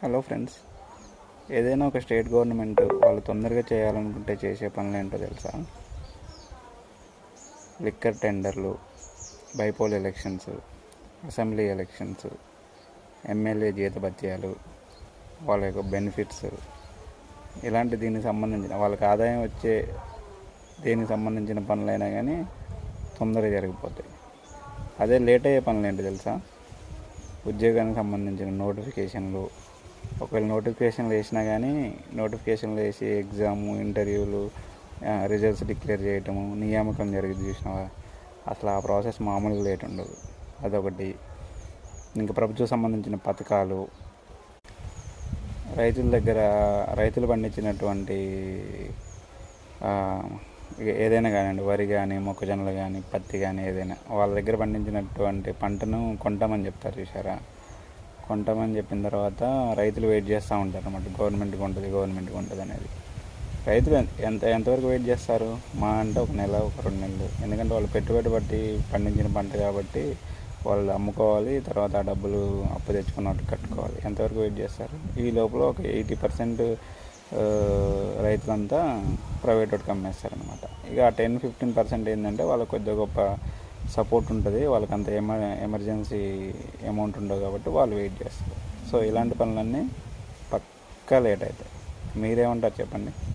Hello friends, ఏదైనా ఒక state government వాళ్ళు తొందరగా చేయాలనుకుంటే చేసే పనులు ఏంటో తెలుసా? లిక్కర్ టెండర్లు, bypoll elections, assembly elections, MLA జీతభత్యాలు, వాళ్ళ యొక్క బెనిఫిట్స్, ఇలాంటి దీనికి సంబంధించిన వాళ్ళకి ఆదాయం వచ్చే దీనికి సంబంధించిన పనులైనా కానీ తొందరగా జరిగిపోతాయి. అదే లేట్ అయ్యే పనులు ఏంటి తెలుసా? ఉద్యోగానికి సంబంధించిన నోటిఫికేషన్లు, ఒకవేళ నోటిఫికేషన్లు వేసినా కానీ నోటిఫికేషన్లు వేసి ఎగ్జాము, ఇంటర్వ్యూలు, రిజల్ట్స్ డిక్లేర్ చేయటము, నియామకం జరిగింది చూసినావా? అసలు ఆ ప్రాసెస్ మామూలుగా లేట్ ఉండదు. అదొకటి. ఇంకా ప్రభుత్వం సంబంధించిన పథకాలు, రైతుల దగ్గర రైతులు పండించినటువంటి ఏదైనా కానివ్వండి, వరి కానీ, మొక్కజొన్నలు కానీ, పత్తి కానీ, ఏదైనా వాళ్ళ దగ్గర పండించినటువంటి పంటను కొంటామని చెప్తారు చూసారా? కొంటామని చెప్పిన తర్వాత రైతులు వెయిట్ చేస్తూ ఉంటారు అన్నమాట. గవర్నమెంట్కి ఉంటుంది అనేది. రైతులు ఎంతవరకు వెయిట్ చేస్తారు? మా అంటే ఒక నెల, ఒక 2 నెలలు. ఎందుకంటే వాళ్ళు పెట్టుబడి బట్టి పండించిన పంట కాబట్టి వాళ్ళు అమ్ముకోవాలి, తర్వాత ఆ డబ్బులు అప్పు తెచ్చుకున్నట్టు కట్టుకోవాలి. ఎంతవరకు వెయిట్ చేస్తారు? ఈ లోపల ఒక 80% రైతులంతా ప్రైవేట్ వాడికి అమ్మేస్తారనమాట. ఇక 10-15% ఏంటంటే వాళ్ళకి కొద్దిగా గొప్ప సపోర్ట్ ఉంటుంది, వాళ్ళకి అంత ఎమర్జెన్సీ అమౌంట్ ఉండదు కాబట్టి వాళ్ళు వెయిట్ చేస్తారు. సో ఇలాంటి పనులన్నీ పక్కా లేట్ అవుతాయి. మీరేమంటారు చెప్పండి?